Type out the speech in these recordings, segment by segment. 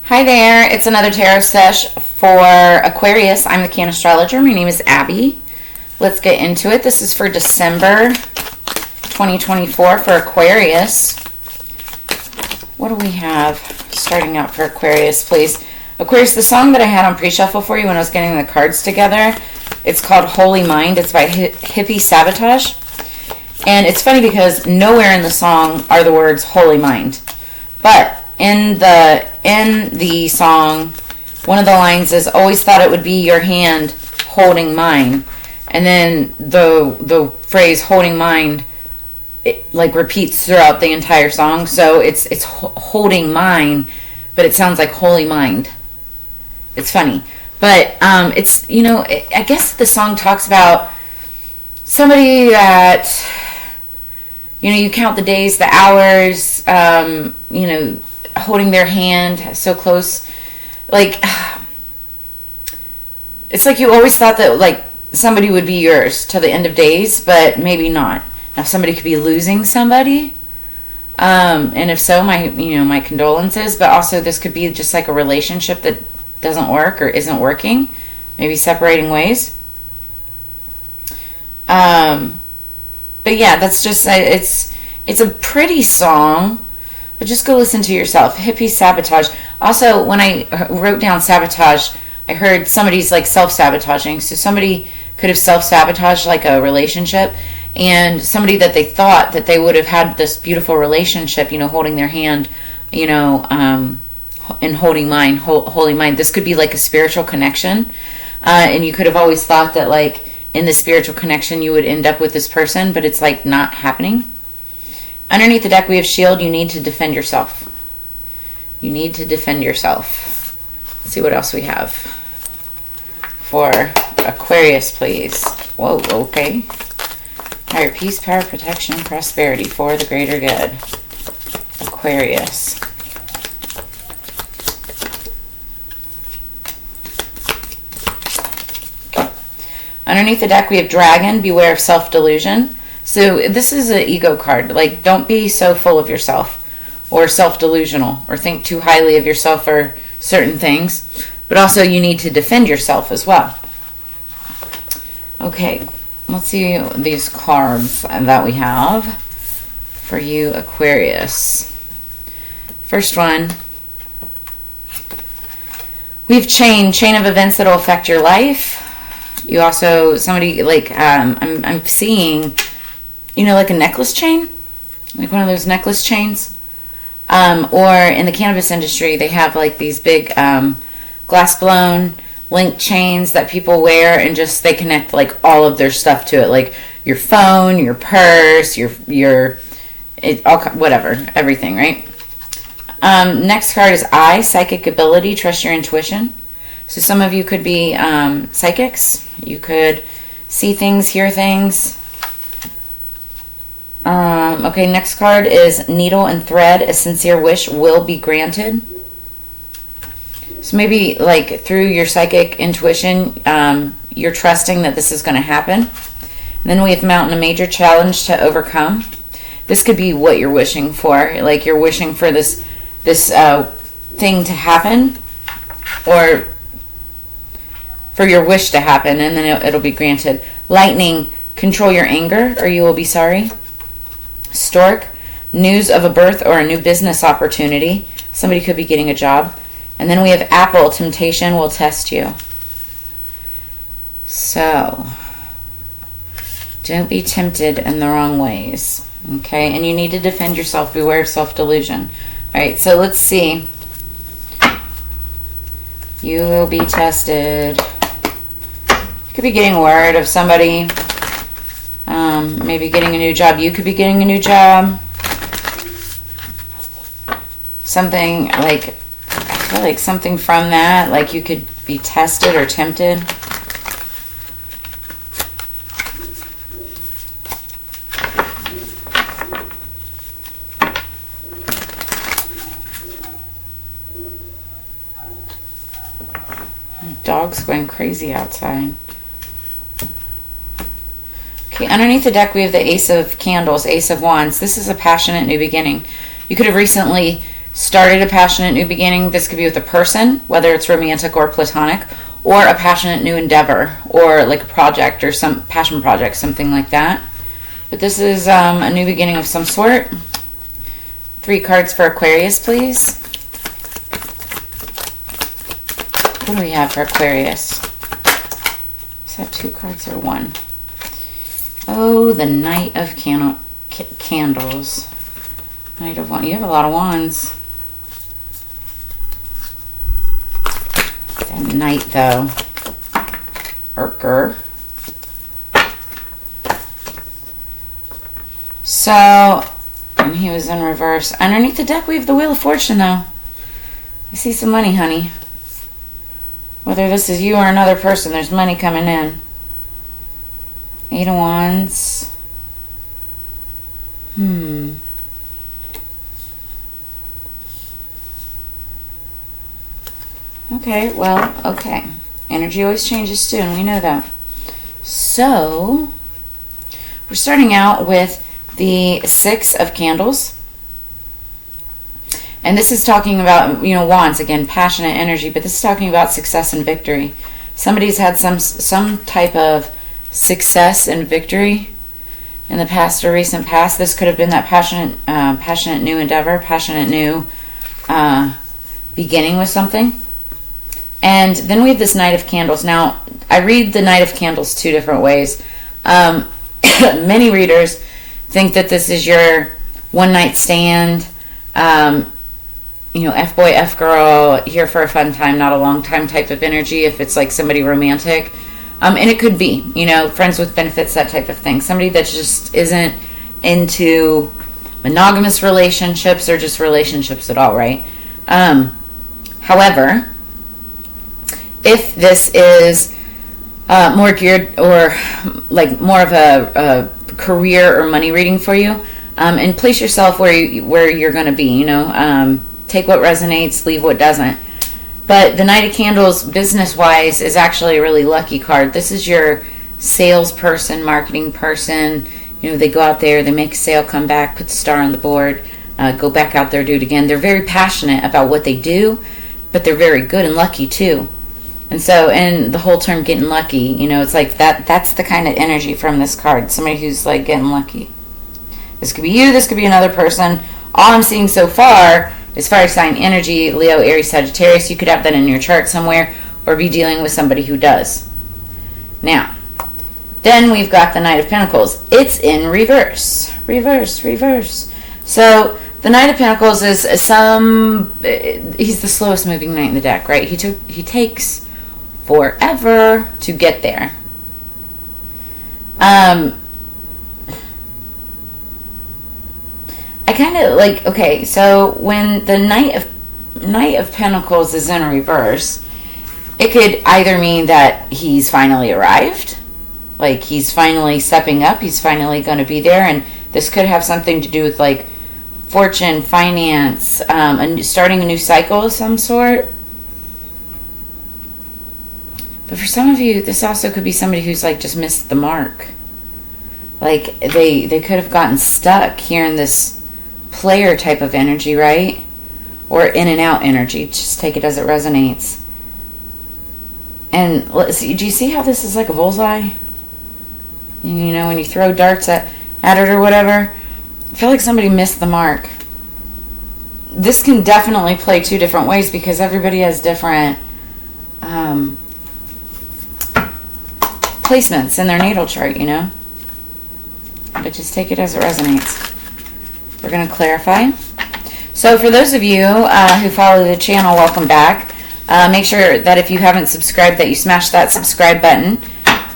Hi there, it's another tarot sesh for Aquarius. I'm the Can astrologer. My name is Abby. Let's get into it. This is for December 2024 for Aquarius. What do we have starting out for Aquarius, please? Aquarius, the song that I had on pre-shuffle for you when I was getting the cards together, it's called Holy Mind. It's by Hippie Sabotage. And it's funny because nowhere in the song are the words Holy Mind. But in the song, one of the lines is, always thought it would be your hand holding mine. And then the phrase holding mine, it like repeats throughout the entire song. So it's holding mine, but it sounds like holy mind. It's funny. But it's, you know, I guess the song talks about somebody that, you know, you count the days, the hours, you know, holding their hand so close. Like, it's like you always thought that, like, somebody would be yours till the end of days, but maybe not. Now, somebody could be losing somebody. And if so, my condolences. But also, this could be just like a relationship that doesn't work or isn't working. Maybe separating ways. But yeah, that's just, it's a pretty song. But just go listen to yourself. Hippie Sabotage. Also, when I wrote down sabotage, I heard somebody's like self-sabotaging. So somebody could have self-sabotaged like a relationship, and somebody that they thought that they would have had this beautiful relationship, you know, holding their hand, you know, and holding mine, holy mind. This could be like a spiritual connection, and you could have always thought that like in the spiritual connection you would end up with this person, but it's like not happening. Underneath the deck we have shield. You need to defend yourself. You need to defend yourself. Let's see what else we have for Aquarius, please. Whoa, okay. Higher peace, power, protection, prosperity for the greater good. Aquarius. Okay. Underneath the deck we have dragon. Beware of self-delusion. So this is an ego card. Like, don't be so full of yourself or self-delusional or think too highly of yourself or certain things. But also you need to defend yourself as well. Okay, let's see these cards that we have for you, Aquarius. First one, we have chain of events that will affect your life. You also, somebody like, I'm seeing, you know, like a necklace chain, like one of those necklace chains. Or in the cannabis industry, they have like these big glass blown link chains that people wear, and just they connect like all of their stuff to it, like your phone, your purse, whatever, everything, right? Next card is I, psychic ability. Trust your intuition. So some of you could be psychics. You could see things, hear things. Okay, next card is needle and thread. A sincere wish will be granted. So maybe like through your psychic intuition, you're trusting that this is going to happen. And then we have mountain, a major challenge to overcome. This could be what you're wishing for. Like you're wishing for this thing to happen, or for your wish to happen, and then it'll be granted. Lightning, control your anger or you will be sorry. Stork, news of a birth or a new business opportunity. Somebody could be getting a job. And then we have apple, temptation will test you. So, don't be tempted in the wrong ways. Okay, and you need to defend yourself. Beware of self-delusion. All right, so let's see. You will be tested. You could be getting word of somebody. Maybe getting a new job. You could be getting a new job. Something like, I feel like something from that, like you could be tested or tempted. Dog's going crazy outside. Okay, underneath the deck we have the Ace of Candles, Ace of Wands. This is a passionate new beginning. You could have recently started a passionate new beginning. This could be with a person, whether it's romantic or platonic, or a passionate new endeavor, or like a project or some passion project, something like that. But this is a new beginning of some sort. 3 cards for Aquarius, please. What do we have for Aquarius? Is that 2 cards or 1? Oh, the Knight of Candles. Knight of Wands. You have a lot of wands. The Knight, though. Urker. So, and he was in reverse. Underneath the deck, we have the Wheel of Fortune, though. I see some money, honey. Whether this is you or another person, there's money coming in. 8 of Wands. Okay, well, okay. Energy always changes too, and we know that. So, we're starting out with the 6 of Candles. And this is talking about, wands, again, passionate energy, but this is talking about success and victory. Somebody's had some type of success and victory in the past or recent past. This could have been that passionate new endeavor, passionate new beginning with something. And then we have this Knight of Candles. Now, I read the Knight of Candles 2 different ways. Many readers think that this is your one-night stand, F-boy, F-girl, here for a fun time, not a long time type of energy, if it's like somebody romantic. And it could be, friends with benefits, that type of thing. Somebody that just isn't into monogamous relationships or just relationships at all, right? However, if this is more geared or like more of a career or money reading for you, and place yourself where you're going to be, take what resonates, leave what doesn't. But the Knight of Candles, business-wise, is actually a really lucky card. This is your salesperson, marketing person. They go out there, they make a sale, come back, put the star on the board, go back out there, do it again. They're very passionate about what they do, but they're very good and lucky too. And so, and the whole term getting lucky, it's like that's the kind of energy from this card. Somebody who's like getting lucky. This could be you, this could be another person. All I'm seeing so far is fire sign energy, Leo, Aries, Sagittarius. You could have that in your chart somewhere or be dealing with somebody who does. Now, then we've got the Knight of Pentacles. It's in reverse. Reverse. So the Knight of Pentacles is he's the slowest moving knight in the deck, right? He takes forever to get there. I kind of like, okay, so when the Knight of Pentacles is in reverse, it could either mean that he's finally arrived, like he's finally stepping up, he's finally going to be there, and this could have something to do with like fortune, finance, starting a new cycle of some sort. But for some of you, this also could be somebody who's like just missed the mark. Like they could have gotten stuck here in this player type of energy, right? Or in and out energy. Just take it as it resonates. And let's see, do you see how this is like a bullseye? When you throw darts at it or whatever. I feel like somebody missed the mark. This can definitely play 2 different ways because everybody has different placements in their natal chart, But just take it as it resonates. We're going to clarify. So for those of you who follow the channel, welcome back. Make sure that if you haven't subscribed that you smash that subscribe button.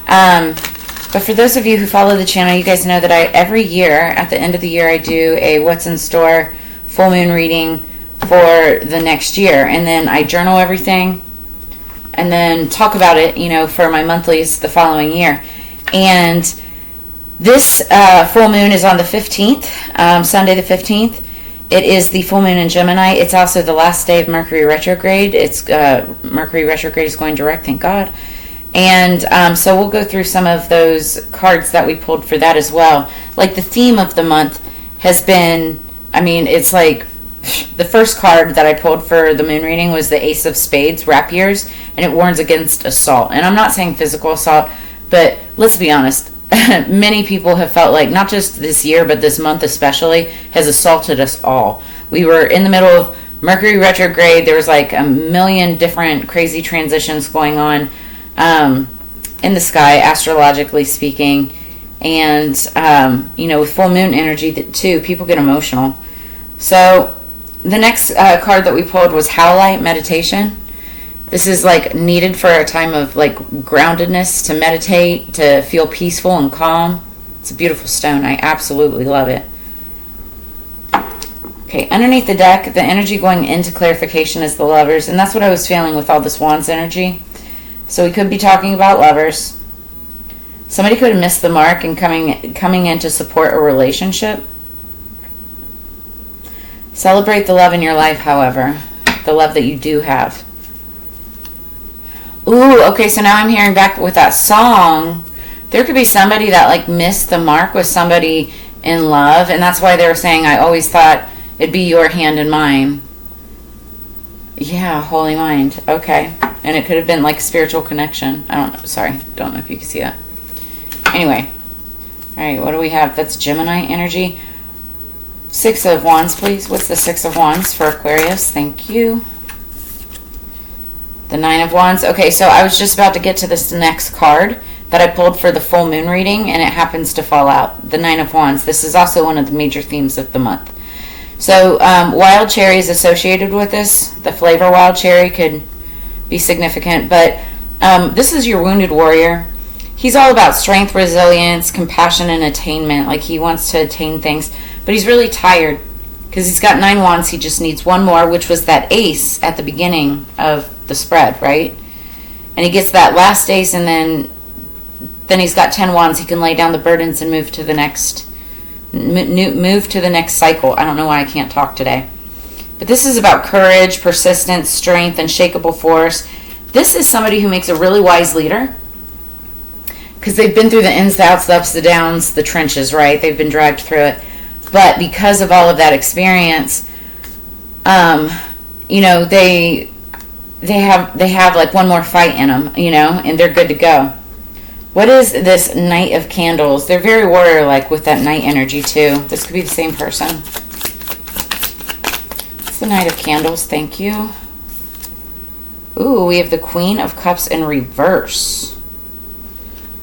But for those of you who follow the channel, you guys know that every year, at the end of the year, I do a What's in Store full moon reading for the next year. And then I journal everything and then talk about it, for my monthlies the following year. And this full moon is on the 15th, Sunday the 15th. It is the full moon in Gemini. It's also the last day of Mercury retrograde. It's Mercury retrograde is going direct, thank God. And so we'll go through some of those cards that we pulled for that as well. Like the theme of the month has been, it's like the first card that I pulled for the moon reading was the Ace of Spades, rapiers, and it warns against assault. And I'm not saying physical assault, but let's be honest. Many people have felt like, not just this year, but this month especially, has assaulted us all. We were in the middle of Mercury retrograde. There was like a million different crazy transitions going on in the sky, astrologically speaking. And, with full moon energy too, people get emotional. So the next card that we pulled was Howlite Meditation. This is like needed for a time of like groundedness, to meditate, to feel peaceful and calm. It's a beautiful stone. I absolutely love it. Okay, underneath the deck, the energy going into clarification is the Lovers, and that's what I was feeling with all this Wands energy. So we could be talking about lovers. Somebody could have missed the mark and coming in to support a relationship. Celebrate the love in your life, however, the love that you do have. Ooh, okay, so now I'm hearing back with that song. There could be somebody that like missed the mark with somebody in love, and that's why they were saying, I always thought it'd be your hand in mine. Yeah, holy mind. Okay. And it could have been like a spiritual connection. I don't know. Sorry. Don't know if you can see that. Anyway. All right. What do we have? That's Gemini energy. Six of Wands, please. What's the Six of Wands for Aquarius? Thank you. The Nine of Wands. Okay. So I was just about to get to this next card that I pulled for the full moon reading, and it happens to fall out. The Nine of Wands. This is also one of the major themes of the month. So wild cherry is associated with this. The flavor wild cherry could be significant, but this is your wounded warrior. He's all about strength, resilience, compassion, and attainment. Like he wants to attain things, but he's really tired because he's got 9 wands. He just needs one more, which was that ace at the beginning of the spread, right? And he gets that last ace, and then he's got 10 wands. He can lay down the burdens and move to the next cycle. I don't know why I can't talk today. But this is about courage, persistence, strength, unshakable force. This is somebody who makes a really wise leader because they've been through the ins, the outs, the ups, the downs, the trenches, right? They've been dragged through it. But because of all of that experience, they have like one more fight in them, and they're good to go. What is this Knight of Candles? They're very warrior-like with that Knight energy, too. This could be the same person. It's the Knight of Candles. Thank you. Ooh, we have the Queen of Cups in reverse.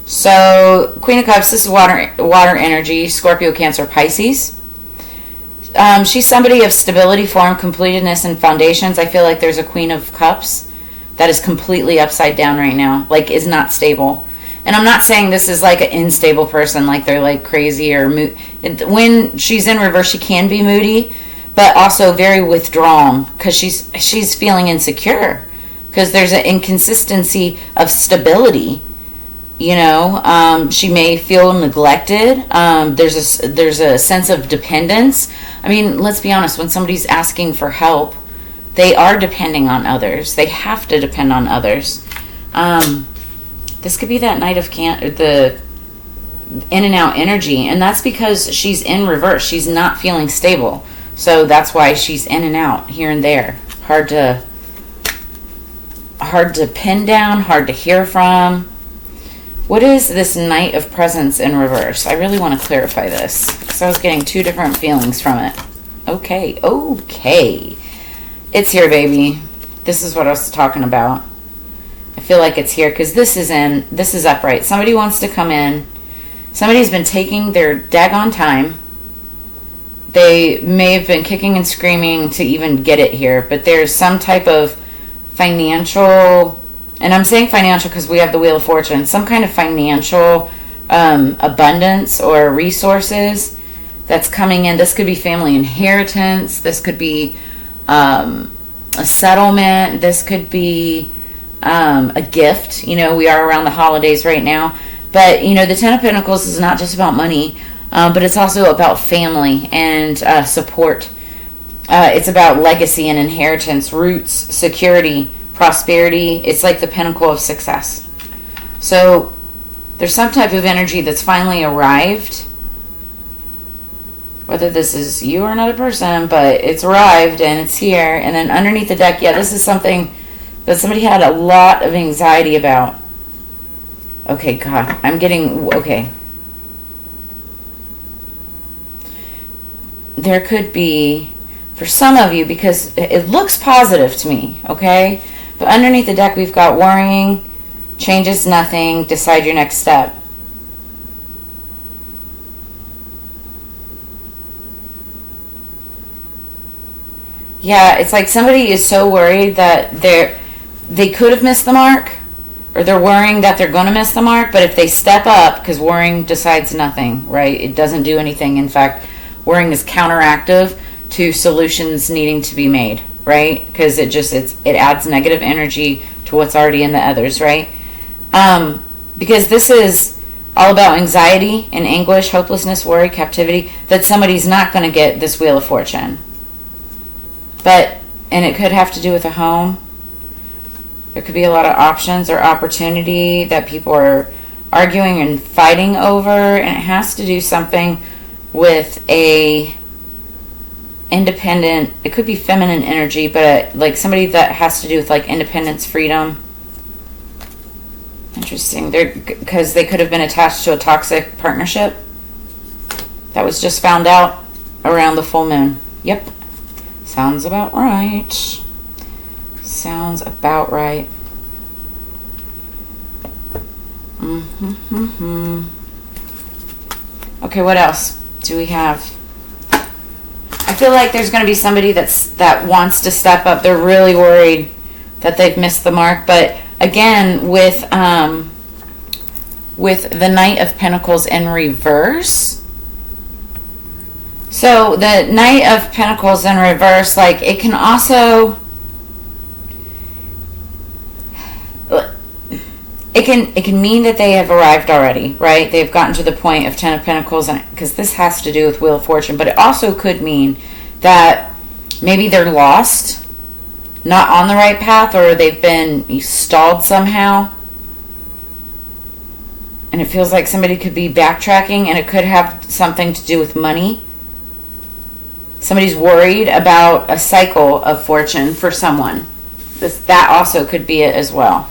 So, Queen of Cups, this is water energy, Scorpio, Cancer, Pisces. She's somebody of stability, form, completedness, and foundations. I feel like there's a Queen of Cups that is completely upside down right now, like is not stable. And I'm not saying this is like an unstable person, like they're like crazy or when she's in reverse, she can be moody, but also very withdrawn because she's feeling insecure because there's an inconsistency of stability. She may feel neglected. There's a sense of dependence. I mean, let's be honest. When somebody's asking for help, they are depending on others. They have to depend on others. This could be that Knight of the in and out energy, and that's because she's in reverse. She's not feeling stable, so that's why she's in and out here and there. Hard to pin down, hard to hear from. What is this Knight of Presence in reverse? I really want to clarify this because I was getting 2 different feelings from it. Okay, it's here, baby. This is what I was talking about. I feel like it's here because this is upright. Somebody wants to come in. Somebody's been taking their daggone time. They may have been kicking and screaming to even get it here, but there's some type of financial, and I'm saying financial because we have the Wheel of Fortune, some kind of financial abundance or resources that's coming in. This could be family inheritance. This could be a settlement. This could be a gift. We are around the holidays right now, but the 10 of Pentacles is not just about money, but it's also about family and support. It's about legacy and inheritance, roots, security, prosperity. It's like the pinnacle of success. So there's some type of energy that's finally arrived whether this is you or another person, but it's arrived and it's here. And then underneath the deck, yeah, this is something that somebody had a lot of anxiety about. Okay, God, I'm getting, okay. There could be, for some of you, because it looks positive to me, okay? But underneath the deck, we've got worrying, changes nothing, decide your next step. Yeah, it's like somebody is so worried that they could have missed the mark, or they're worrying that they're going to miss the mark, but if they step up, because worrying decides nothing, right? It doesn't do anything. In fact, worrying is counteractive to solutions needing to be made, right? Because it adds negative energy to what's already in the others, right? Because this is all about anxiety and anguish, hopelessness, worry, captivity, that somebody's not going to get this Wheel of Fortune. And it could have to do with a home. There could be a lot of options or opportunity that people are arguing and fighting over, and it has to do something with a independent, it could be feminine energy, but like somebody that has to do with like independence, freedom. Interesting. Because they could have been attached to a toxic partnership. That was just found out around the full moon. Yep. Sounds about right. Sounds about right. Okay, what else do we have? I feel like there's going to be somebody that wants to step up. They're really worried that they've missed the mark. But again, with the Knight of Pentacles in reverse. So the Knight of Pentacles in reverse, like it can also, it can mean that they have arrived already, right? They've gotten to the point of Ten of Pentacles, and because this has to do with Wheel of Fortune, but it also could mean that maybe they're lost, not on the right path, or they've been stalled somehow. And it feels like somebody could be backtracking, and it could have something to do with money. Somebody's worried about a cycle of fortune for someone. That also could be it as well.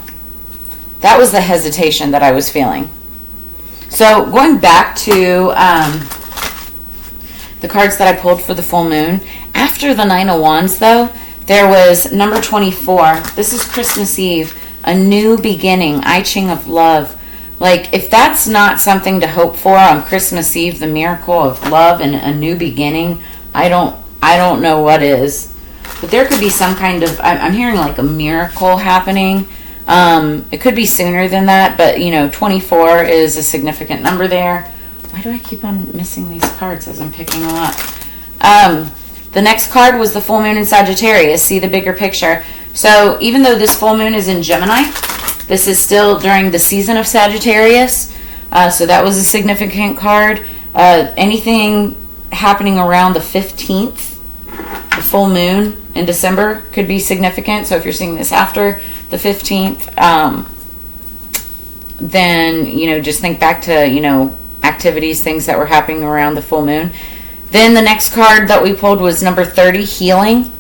That was the hesitation that I was feeling. So going back to the cards that I pulled for the full moon, after the Nine of Wands though, there was number 24. This is Christmas Eve, a new beginning, I Ching of love. Like, if that's not something to hope for on Christmas Eve, the miracle of love and a new beginning, I don't know what is. But there could be some kind of, I'm hearing like a miracle happening. It could be sooner than that, but 24 is a significant number there. Why do I keep on missing these cards as I'm picking them up? The next card was the full moon in Sagittarius. See the bigger picture. So even though this full moon is in Gemini, this is still during the season of Sagittarius. So that was a significant card. Anything happening around the 15th, the full moon in December, could be significant. So if you're seeing this after the 15th, then just think back to activities, things that were happening around the full moon. Then the next card that we pulled was number 30, healing.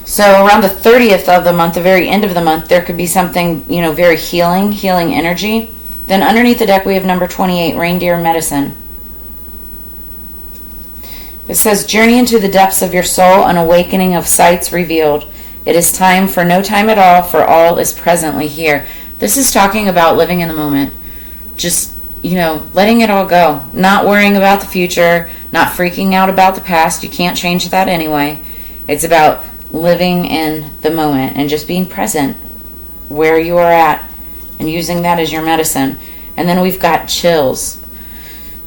So around the 30th of the month, the very end of the month, there could be something very healing energy. Then underneath the deck we have number 28, reindeer medicine. It says, journey into the depths of your soul, an awakening of sights revealed. It is time for no time at all, for all is presently here. This is talking about living in the moment. Just, letting it all go. Not worrying about the future, not freaking out about the past. You can't change that anyway. It's about living in the moment and just being present where you are at and using that as your medicine. And then we've got chills.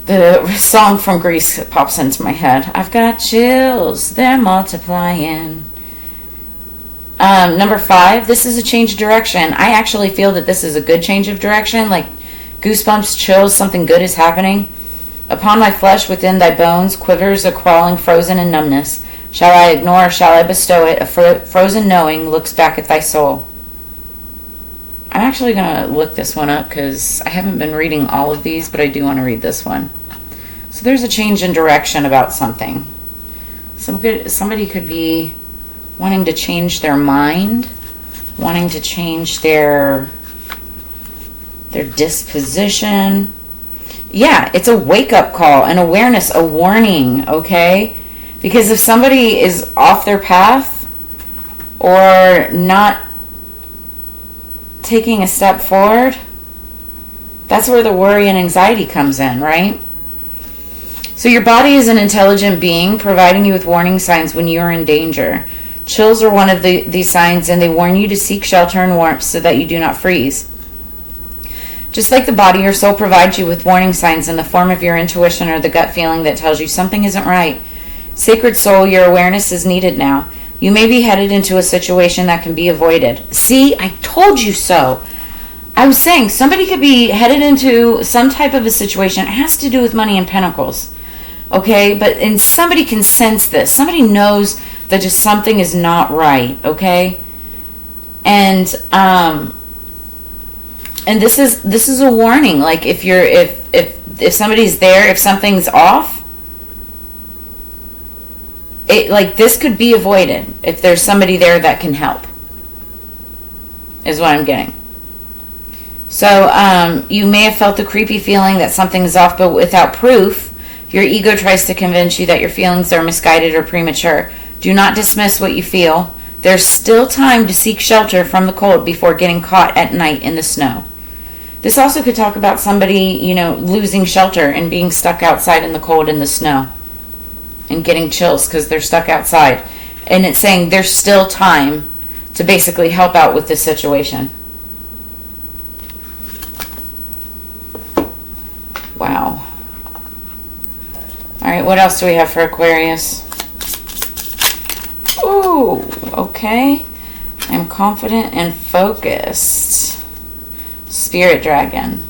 The song from Grease pops into my head. I've got chills, they're multiplying. Number 5, this is a change of direction. I actually feel that this is a good change of direction, like goosebumps, chills, something good is happening. Upon my flesh, within thy bones, quivers a crawling, frozen in numbness. Shall I ignore, shall I bestow it? A frozen knowing looks back at thy soul. I'm actually going to look this one up because I haven't been reading all of these, but I do want to read this one. So there's a change in direction about something. Somebody could be wanting to change their mind, wanting to change their disposition. Yeah, it's a wake-up call, an awareness, a warning, okay? Because if somebody is off their path or not taking a step forward, that's where the worry and anxiety comes in, right? So your body is an intelligent being, providing you with warning signs when you are in danger. Chills are one of these signs, and they warn you to seek shelter and warmth so that you do not freeze. Just like the body, your soul provides you with warning signs in the form of your intuition or the gut feeling that tells you something isn't right. Sacred soul, your awareness is needed now. You may be headed into a situation that can be avoided. See, I told you so. I was saying somebody could be headed into some type of a situation. It has to do with money and pentacles. Okay, and somebody can sense this. Somebody knows that just something is not right, okay? And this is a warning. Like if somebody's there, if something's off, this could be avoided if there's somebody there that can help, is what I'm getting. So you may have felt the creepy feeling that something is off, but without proof, your ego tries to convince you that your feelings are misguided or premature. Do not dismiss what you feel. There's still time to seek shelter from the cold before getting caught at night in the snow. This also could talk about somebody, losing shelter and being stuck outside in the cold in the snow and getting chills because they're stuck outside. And it's saying there's still time to basically help out with this situation. Wow. All right, what else do we have for Aquarius? Ooh, okay. I'm confident and focused. Spirit Dragon.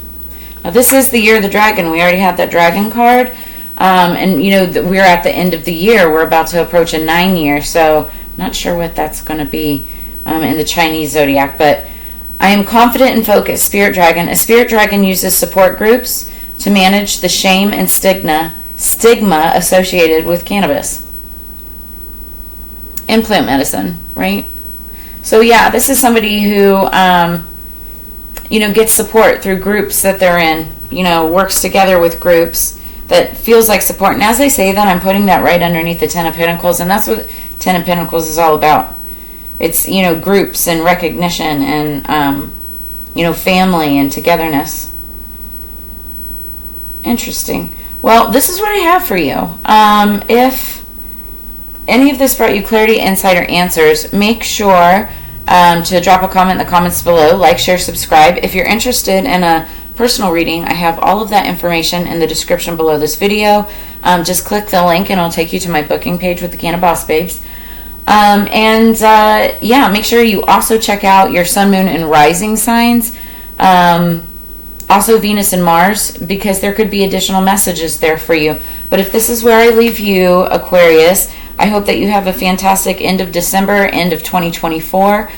Now, this is the year of the dragon. We already had that dragon card. And, we're at the end of the year. We're about to approach a 9-year. So, not sure what that's going to be in the Chinese zodiac. But I am confident and focused. Spirit Dragon. A spirit dragon uses support groups to manage the shame and stigma associated with cannabis and plant medicine, right? So yeah, this is somebody who gets support through groups that they're in, works together with groups that feels like support. And as I say that, I'm putting that right underneath the Ten of Pentacles, and that's what Ten of Pentacles is all about. It's groups and recognition and family and togetherness. Interesting. Well, this is what I have for you. If any of this brought you clarity, insight, or answers, make sure to drop a comment in the comments below. Like, share, subscribe. If you're interested in a personal reading, I have all of that information in the description below this video. Just click the link and it'll take you to my booking page with the Cannabis Babes. Make sure you also check out your sun, moon, and rising signs. Also Venus and Mars, because there could be additional messages there for you. But if this is where I leave you, Aquarius, I hope that you have a fantastic end of December, end of 2024.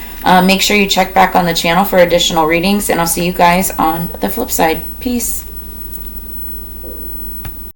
Make sure you check back on the channel for additional readings, and I'll see you guys on the flip side. Peace.